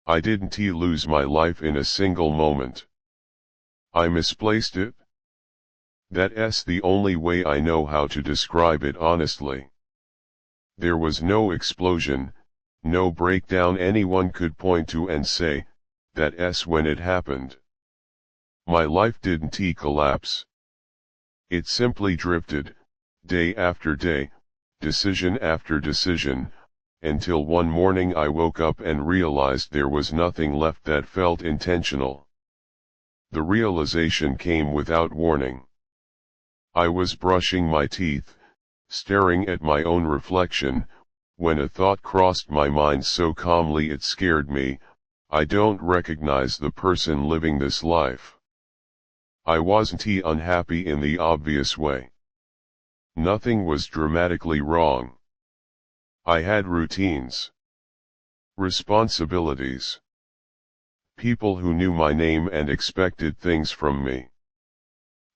I didn't lose my life in a single moment. I misplaced it? That's the only way I know how to describe it honestly. There was no explosion, no breakdown anyone could point to and say, that's when it happened. My life didn't collapse. It simply drifted, day after day, decision after decision, until one morning I woke up and realized there was nothing left that felt intentional. The realization came without warning. I was brushing my teeth, staring at my own reflection, when a thought crossed my mind so calmly it scared me. I don't recognize the person living this life. I wasn't unhappy in the obvious way. Nothing was dramatically wrong. I had routines, responsibilities, people who knew my name and expected things from me.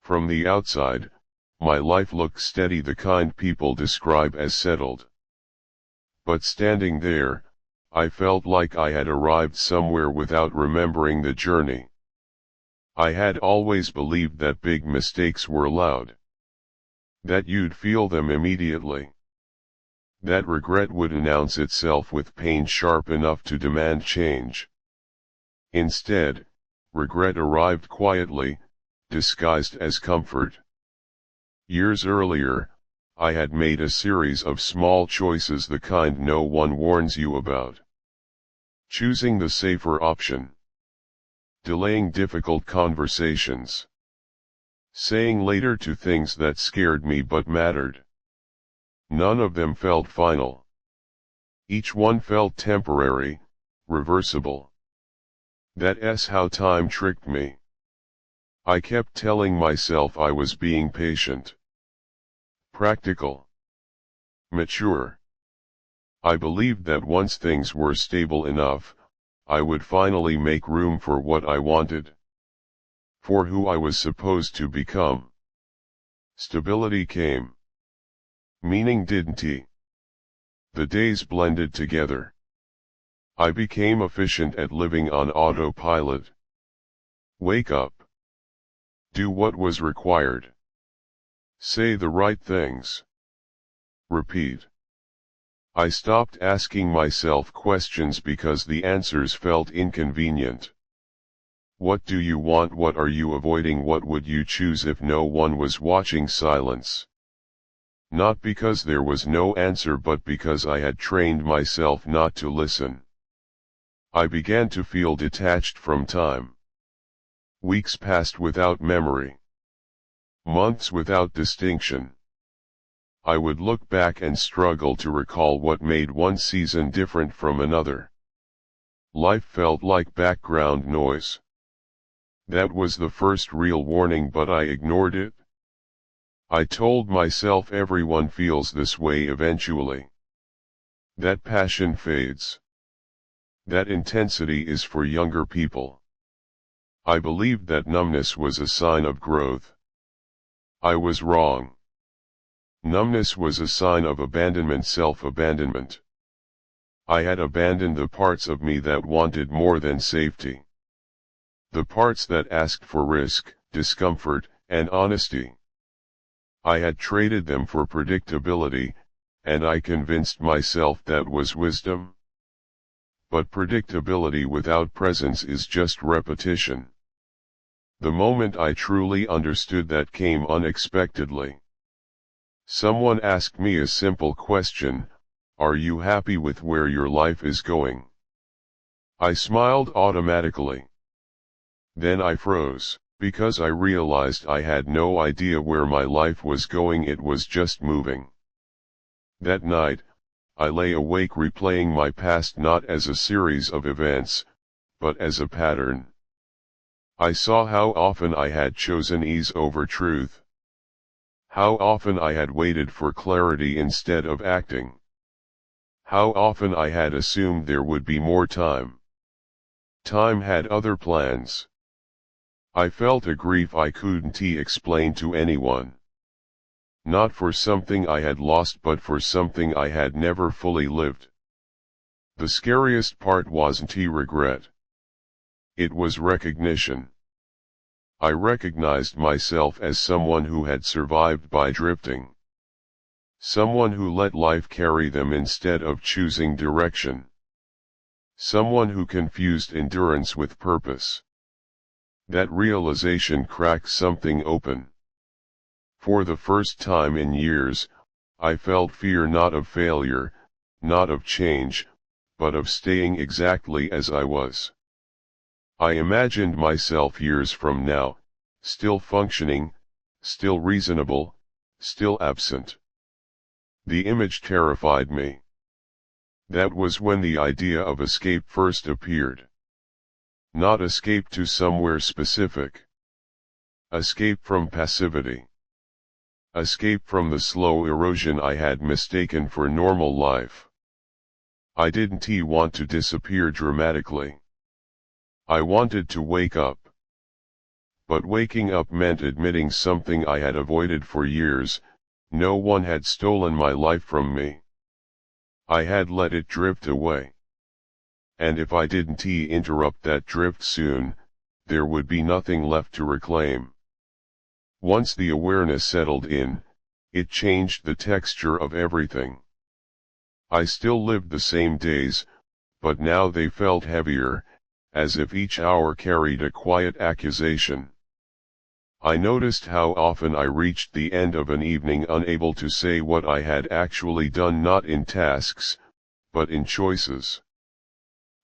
From the outside, my life looked steady, the kind people describe as settled. But standing there, I felt like I had arrived somewhere without remembering the journey. I had always believed that big mistakes were loud. That you'd feel them immediately. That regret would announce itself with pain sharp enough to demand change. Instead, regret arrived quietly, disguised as comfort. Years earlier, I had made a series of small choices, the kind no one warns you about. Choosing the safer option. Delaying difficult conversations. Saying later to things that scared me but mattered. None of them felt final. Each one felt temporary, reversible. That's how time tricked me. I kept telling myself I was being patient. Practical. Mature. I believed that once things were stable enough, I would finally make room for what I wanted. For who I was supposed to become. Stability came. Meaning didn't. The days blended together. I became efficient at living on autopilot. Wake up. Do what was required. Say the right things. Repeat. I stopped asking myself questions because the answers felt inconvenient. What do you want? What are you avoiding? What would you choose if no one was watching? Silence. Not because there was no answer, but because I had trained myself not to listen. I began to feel detached from time. Weeks passed without memory. Months without distinction. I would look back and struggle to recall what made one season different from another. Life felt like background noise. That was the first real warning, but I ignored it. I told myself everyone feels this way eventually. That passion fades. That intensity is for younger people. I believed that numbness was a sign of growth. I was wrong. Numbness was a sign of abandonment, self-abandonment. I had abandoned the parts of me that wanted more than safety. The parts that asked for risk, discomfort, and honesty. I had traded them for predictability, and I convinced myself that was wisdom. But predictability without presence is just repetition. The moment I truly understood that came unexpectedly. Someone asked me a simple question: are you happy with where your life is going? I smiled automatically. Then I froze, because I realized I had no idea where my life was going. It was just moving. That night, I lay awake replaying my past, not as a series of events, but as a pattern. I saw how often I had chosen ease over truth. How often I had waited for clarity instead of acting. How often I had assumed there would be more time. Time had other plans. I felt a grief I couldn't explain to anyone. Not for something I had lost, but for something I had never fully lived. The scariest part wasn't regret. It was recognition. I recognized myself as someone who had survived by drifting. Someone who let life carry them instead of choosing direction. Someone who confused endurance with purpose. That realization cracked something open. For the first time in years, I felt fear not of failure, not of change, but of staying exactly as I was. I imagined myself years from now, still functioning, still reasonable, still absent. The image terrified me. That was when the idea of escape first appeared. Not escape to somewhere specific. Escape from passivity. Escape from the slow erosion I had mistaken for normal life. I didn't want to disappear dramatically. I wanted to wake up. But waking up meant admitting something I had avoided for years: no one had stolen my life from me. I had let it drift away. And if I didn't interrupt that drift soon, there would be nothing left to reclaim. Once the awareness settled in, it changed the texture of everything. I still lived the same days, but now they felt heavier, as if each hour carried a quiet accusation. I noticed how often I reached the end of an evening unable to say what I had actually done, not in tasks, but in choices.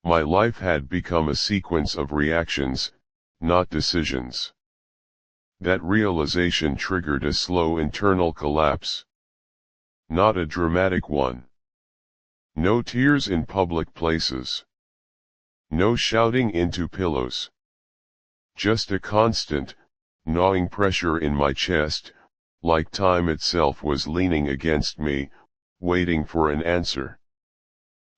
My life had become a sequence of reactions, not decisions. That realization triggered a slow internal collapse. Not a dramatic one. No tears in public places. No shouting into pillows. Just a constant, gnawing pressure in my chest, like time itself was leaning against me, waiting for an answer.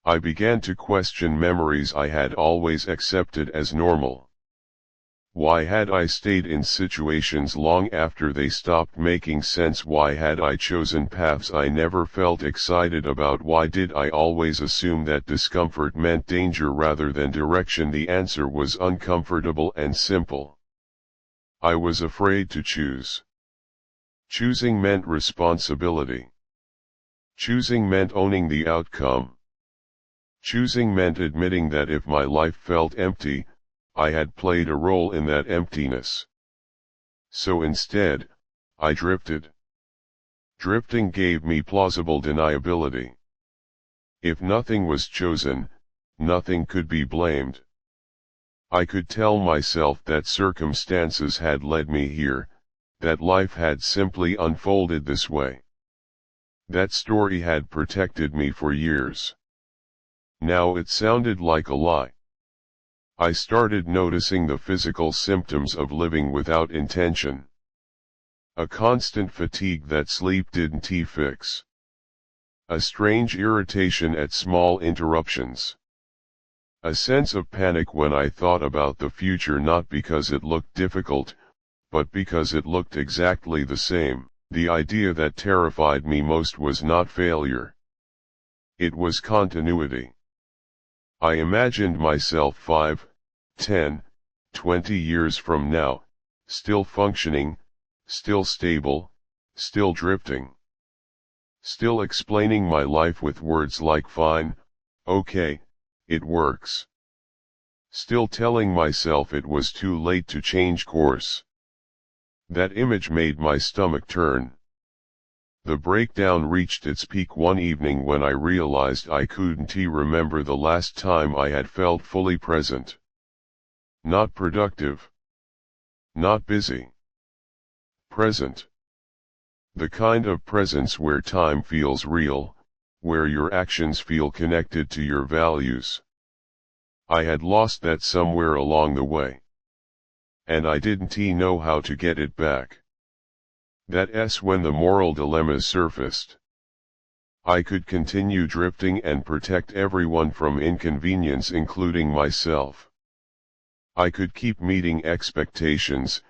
I began to question memories I had always accepted as normal. Why had I stayed in situations long after they stopped making sense? Why had I chosen paths I never felt excited about? Why did I always assume that discomfort meant danger rather than direction? The answer was uncomfortable and simple. I was afraid to choose. Choosing meant responsibility. Choosing meant owning the outcome. Choosing meant admitting that if my life felt empty, I had played a role in that emptiness. So instead, I drifted. Drifting gave me plausible deniability. If nothing was chosen, nothing could be blamed. I could tell myself that circumstances had led me here, that life had simply unfolded this way. That story had protected me for years. Now it sounded like a lie. I started noticing the physical symptoms of living without intention. A constant fatigue that sleep didn't fix. A strange irritation at small interruptions. A sense of panic when I thought about the future, not because it looked difficult, but because it looked exactly the same. The idea that terrified me most was not failure. It was continuity. I imagined myself 5, 10, 20 years from now, still functioning, still stable, still drifting. Still explaining my life with words like fine, okay, it works. Still telling myself it was too late to change course. That image made my stomach turn. The breakdown reached its peak one evening when I realized I couldn't remember the last time I had felt fully present. Not productive. Not busy. Present. The kind of presence where time feels real, where your actions feel connected to your values. I had lost that somewhere along the way. And I didn't know how to get it back. That's when the moral dilemmas surfaced. I could continue drifting and protect everyone from inconvenience, including myself. I could keep meeting expectations,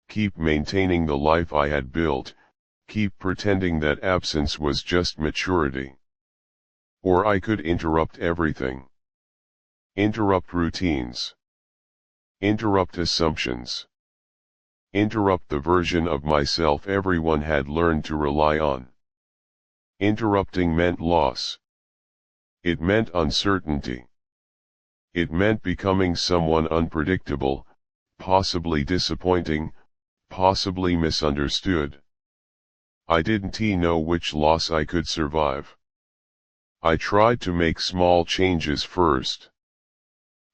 keep maintaining the life I had built, keep pretending that absence was just maturity. Or I could interrupt everything. Interrupt routines. Interrupt assumptions. Interrupt the version of myself everyone had learned to rely on. Interrupting meant loss. It meant uncertainty. It meant becoming someone unpredictable, possibly disappointing, possibly misunderstood. I didn't know which loss I could survive. I tried to make small changes first.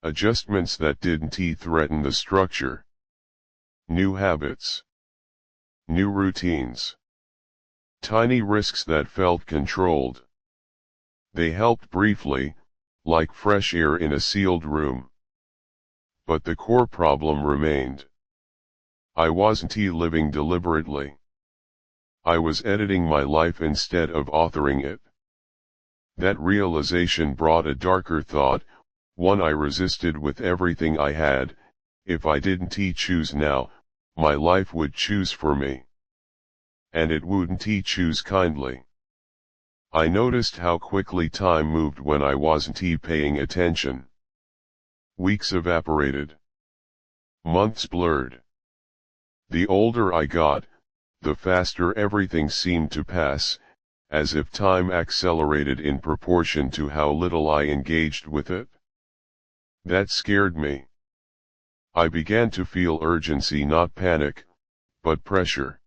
Adjustments that didn't threaten the structure. New habits. New routines. Tiny risks that felt controlled. They helped briefly, like fresh air in a sealed room. But the core problem remained. I wasn't living deliberately. I was editing my life instead of authoring it. That realization brought a darker thought, one I resisted with everything I had. If I didn't choose now, my life would choose for me. And it wouldn't choose kindly. I noticed how quickly time moved when I wasn't paying attention. Weeks evaporated. Months blurred. The older I got, the faster everything seemed to pass, as if time accelerated in proportion to how little I engaged with it. That scared me. I began to feel urgency, not panic, but pressure.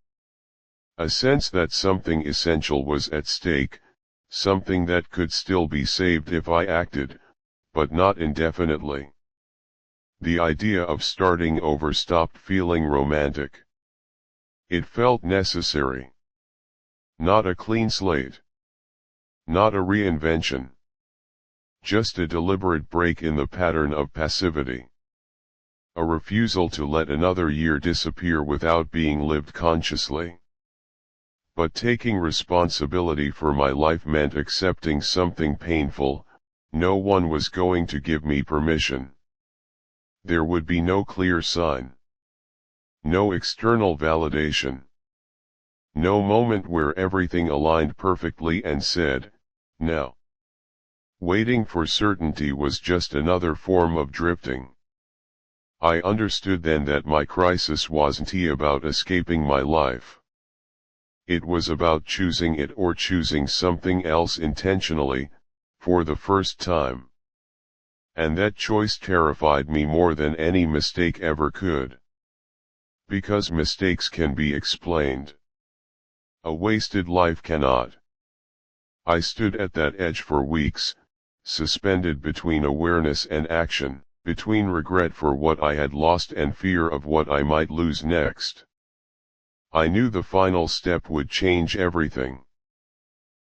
A sense that something essential was at stake, something that could still be saved if I acted, but not indefinitely. The idea of starting over stopped feeling romantic. It felt necessary. Not a clean slate. Not a reinvention. Just a deliberate break in the pattern of passivity. A refusal to let another year disappear without being lived consciously. But taking responsibility for my life meant accepting something painful. No one was going to give me permission. There would be no clear sign. No external validation. No moment where everything aligned perfectly and said, now. Waiting for certainty was just another form of drifting. I understood then that my crisis wasn't about escaping my life. It was about choosing it or choosing something else intentionally, for the first time. And that choice terrified me more than any mistake ever could. Because mistakes can be explained. A wasted life cannot. I stood at that edge for weeks, suspended between awareness and action, between regret for what I had lost and fear of what I might lose next. I knew the final step would change everything.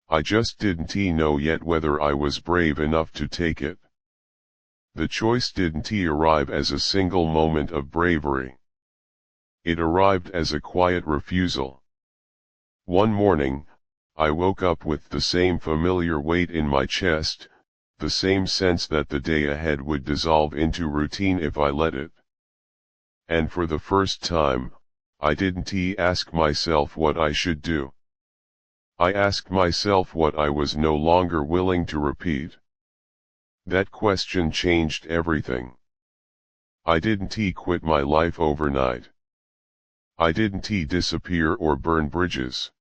I just didn't know yet whether I was brave enough to take it. The choice didn't arrive as a single moment of bravery. It arrived as a quiet refusal. One morning, I woke up with the same familiar weight in my chest, the same sense that the day ahead would dissolve into routine if I let it. And for the first time, I didn't ask myself what I should do. I asked myself what I was no longer willing to repeat. That question changed everything. I didn't quit my life overnight. I didn't disappear or burn bridges.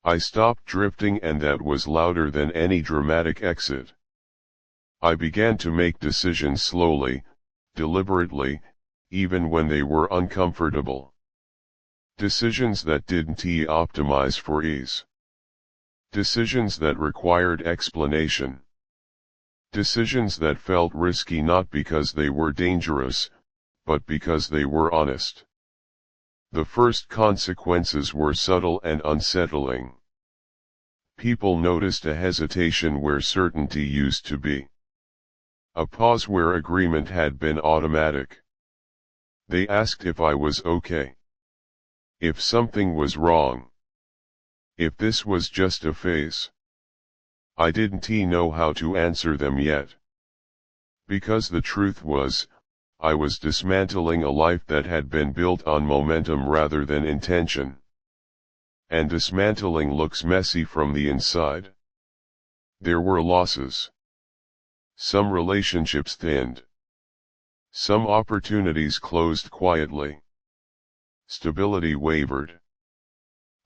I stopped drifting, and that was louder than any dramatic exit. I began to make decisions slowly, deliberately, even when they were uncomfortable. Decisions that didn't optimize for ease. Decisions that required explanation. Decisions that felt risky not because they were dangerous, but because they were honest. The first consequences were subtle and unsettling. People noticed a hesitation where certainty used to be. A pause where agreement had been automatic. They asked if I was okay. If something was wrong. If this was just a phase. I didn't know how to answer them yet. Because the truth was, I was dismantling a life that had been built on momentum rather than intention. And dismantling looks messy from the inside. There were losses. Some relationships thinned. Some opportunities closed quietly. Stability wavered.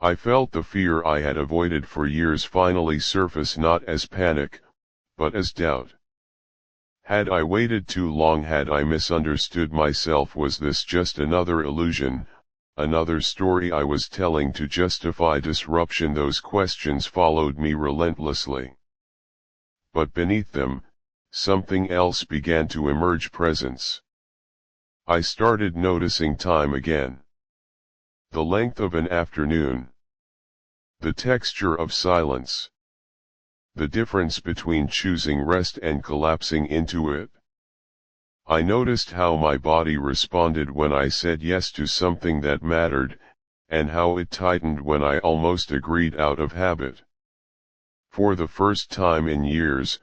I felt the fear I had avoided for years finally surface not as panic, but as doubt. Had I waited too long? Had I misunderstood myself? Was this just another illusion, another story I was telling to justify disruption? Those questions followed me relentlessly. But beneath them, something else began to emerge: presence. I started noticing time again. The length of an afternoon. The texture of silence. The difference between choosing rest and collapsing into it. I noticed how my body responded when I said yes to something that mattered, and how it tightened when I almost agreed out of habit. For the first time in years,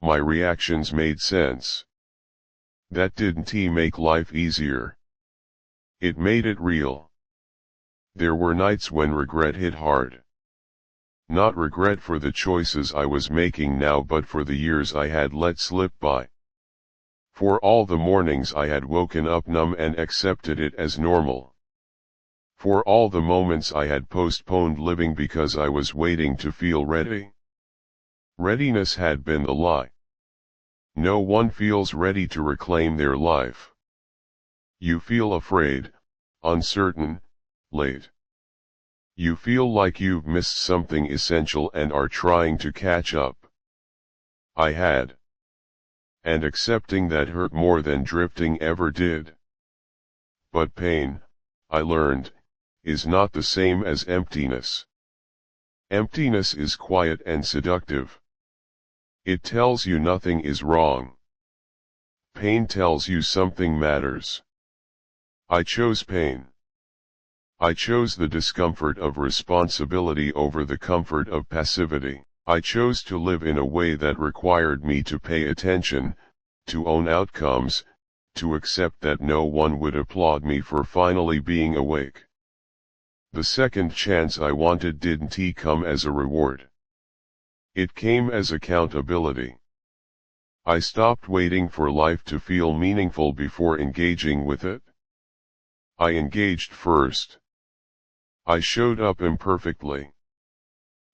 my reactions made sense. That didn't make life easier. It made it real. There were nights when regret hit hard. Not regret for the choices I was making now, but for the years I had let slip by. For all the mornings I had woken up numb and accepted it as normal. For all the moments I had postponed living because I was waiting to feel ready. Readiness had been the lie. No one feels ready to reclaim their life. You feel afraid, uncertain, late. You feel like you've missed something essential and are trying to catch up. I had. And accepting that hurt more than drifting ever did. But pain, I learned, is not the same as emptiness. Emptiness is quiet and seductive. It tells you nothing is wrong. Pain tells you something matters. I chose pain. I chose the discomfort of responsibility over the comfort of passivity. I chose to live in a way that required me to pay attention, to own outcomes, to accept that no one would applaud me for finally being awake. The second chance I wanted didn't come as a reward. It came as accountability. I stopped waiting for life to feel meaningful before engaging with it. I engaged first. I showed up imperfectly.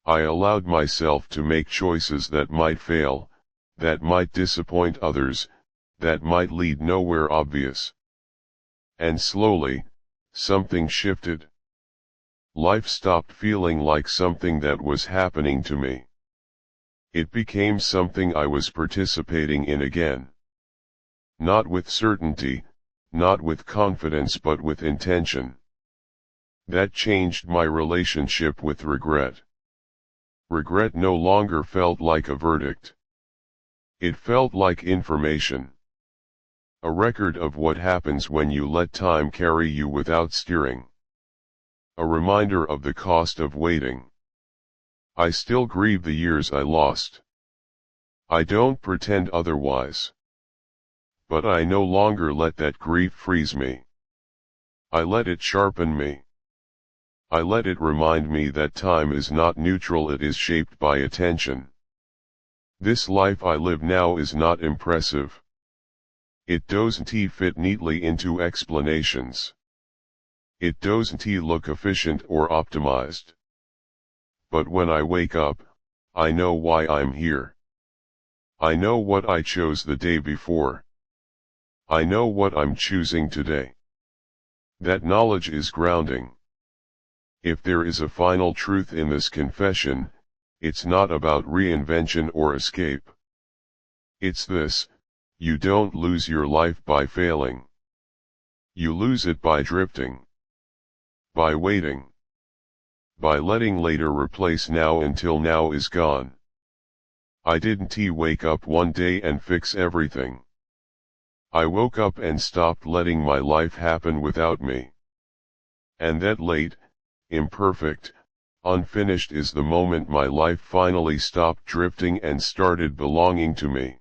I allowed myself to make choices that might fail, that might disappoint others, that might lead nowhere obvious. And slowly, something shifted. Life stopped feeling like something that was happening to me. It became something I was participating in again. Not with certainty, not with confidence, but with intention. That changed my relationship with regret. Regret no longer felt like a verdict. It felt like information. A record of what happens when you let time carry you without steering. A reminder of the cost of waiting. I still grieve the years I lost. I don't pretend otherwise. But I no longer let that grief freeze me. I let it sharpen me. I let it remind me that time is not neutral, it is shaped by attention. This life I live now is not impressive. It doesn't fit neatly into explanations. It doesn't look efficient or optimized. But when I wake up, I know why I'm here. I know what I chose the day before. I know what I'm choosing today. That knowledge is grounding. If there is a final truth in this confession, it's not about reinvention or escape. It's this: you don't lose your life by failing. You lose it by drifting. By waiting. By letting later replace now until now is gone. I didn't wake up one day and fix everything. I woke up and stopped letting my life happen without me. And that late, imperfect, unfinished is the moment my life finally stopped drifting and started belonging to me.